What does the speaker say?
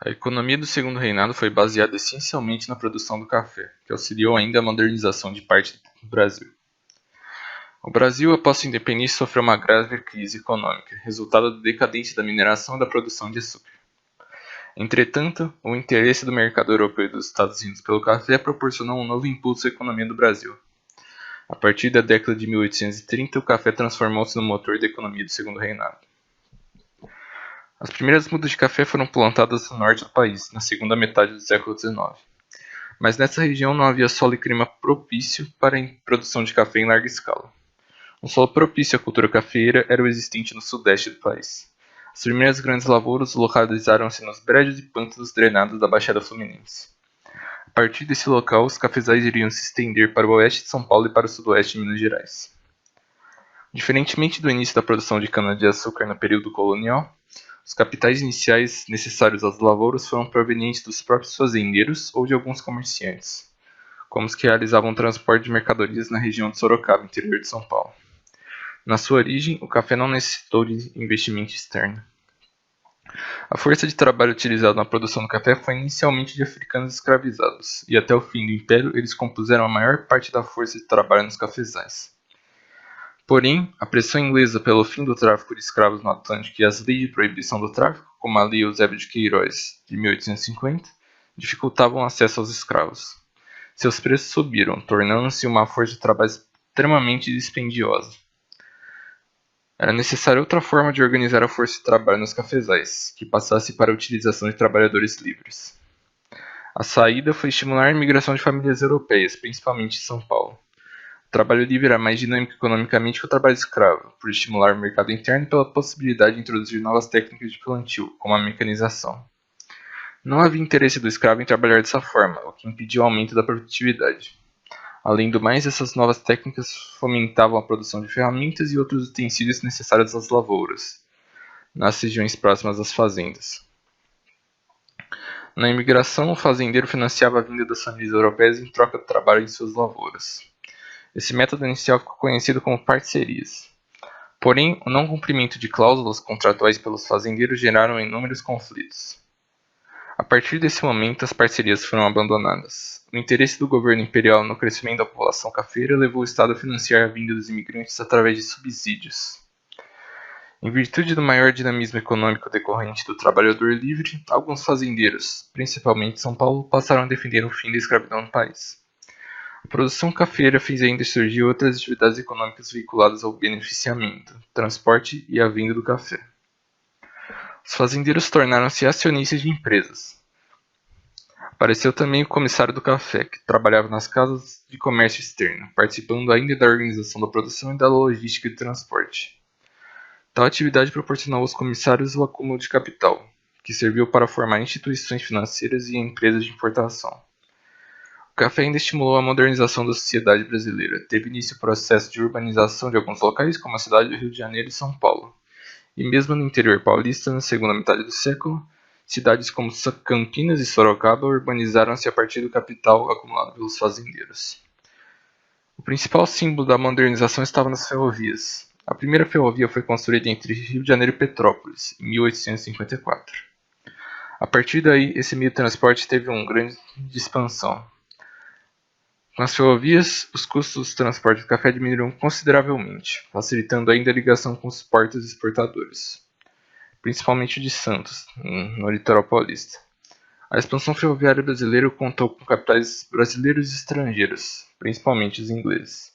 A economia do Segundo Reinado foi baseada essencialmente na produção do café, que auxiliou ainda a modernização de parte do Brasil. O Brasil, após sua independência, sofreu uma grave crise econômica, resultado da decadência da mineração e da produção de açúcar. Entretanto, o interesse do mercado europeu e dos Estados Unidos pelo café proporcionou um novo impulso à economia do Brasil. A partir da década de 1830, o café transformou-se no motor da economia do Segundo Reinado. As primeiras mudas de café foram plantadas no norte do país, na segunda metade do século XIX. Mas nessa região não havia solo e clima propício para a produção de café em larga escala. Um solo propício à cultura cafeeira era o existente no sudeste do país. As primeiras grandes lavouras localizaram-se nos brejos e pântanos drenados da Baixada Fluminense. A partir desse local, os cafezais iriam se estender para o oeste de São Paulo e para o sudoeste de Minas Gerais. Diferentemente do início da produção de cana-de-açúcar no período colonial, os capitais iniciais necessários às lavouras foram provenientes dos próprios fazendeiros ou de alguns comerciantes, como os que realizavam transporte de mercadorias na região de Sorocaba, interior de São Paulo. Na sua origem, o café não necessitou de investimento externo. A força de trabalho utilizada na produção do café foi inicialmente de africanos escravizados, e até o fim do Império eles compuseram a maior parte da força de trabalho nos cafezais. Porém, a pressão inglesa pelo fim do tráfico de escravos no Atlântico e as leis de proibição do tráfico, como a Lei Eusébio de Queiroz de 1850, dificultavam o acesso aos escravos. Seus preços subiram, tornando-se uma força de trabalho extremamente dispendiosa. Era necessária outra forma de organizar a força de trabalho nos cafezais, que passasse para a utilização de trabalhadores livres. A saída foi estimular a imigração de famílias europeias, principalmente em São Paulo. O trabalho livre era mais dinâmico economicamente que o trabalho escravo, por estimular o mercado interno e pela possibilidade de introduzir novas técnicas de plantio, como a mecanização. Não havia interesse do escravo em trabalhar dessa forma, o que impediu o aumento da produtividade. Além do mais, essas novas técnicas fomentavam a produção de ferramentas e outros utensílios necessários às lavouras, nas regiões próximas às fazendas. Na imigração, o fazendeiro financiava a vinda das famílias europeias em troca do trabalho em suas lavouras. Esse método inicial ficou conhecido como parcerias. Porém, o não cumprimento de cláusulas contratuais pelos fazendeiros geraram inúmeros conflitos. A partir desse momento, as parcerias foram abandonadas. O interesse do governo imperial no crescimento da população cafeira levou o Estado a financiar a vinda dos imigrantes através de subsídios. Em virtude do maior dinamismo econômico decorrente do trabalhador livre, alguns fazendeiros, principalmente em São Paulo, passaram a defender o fim da escravidão no país. A produção cafeira fez ainda surgir outras atividades econômicas vinculadas ao beneficiamento, transporte e à venda do café. Os fazendeiros tornaram-se acionistas de empresas. Apareceu também o comissário do café, que trabalhava nas casas de comércio externo, participando ainda da organização da produção e da logística de transporte. Tal atividade proporcionou aos comissários o acúmulo de capital, que serviu para formar instituições financeiras e empresas de importação. O café ainda estimulou a modernização da sociedade brasileira. Teve início o processo de urbanização de alguns locais, como a cidade do Rio de Janeiro e São Paulo. E mesmo no interior paulista, na segunda metade do século, cidades como Campinas e Sorocaba urbanizaram-se a partir do capital acumulado pelos fazendeiros. O principal símbolo da modernização estava nas ferrovias. A primeira ferrovia foi construída entre Rio de Janeiro e Petrópolis, em 1854. A partir daí, esse meio de transporte teve uma grande expansão. Com as ferrovias, os custos do transporte do café diminuíram consideravelmente, facilitando ainda a ligação com os portos exportadores, principalmente o de Santos, no litoral paulista. A expansão ferroviária brasileira contou com capitais brasileiros e estrangeiros, principalmente os ingleses.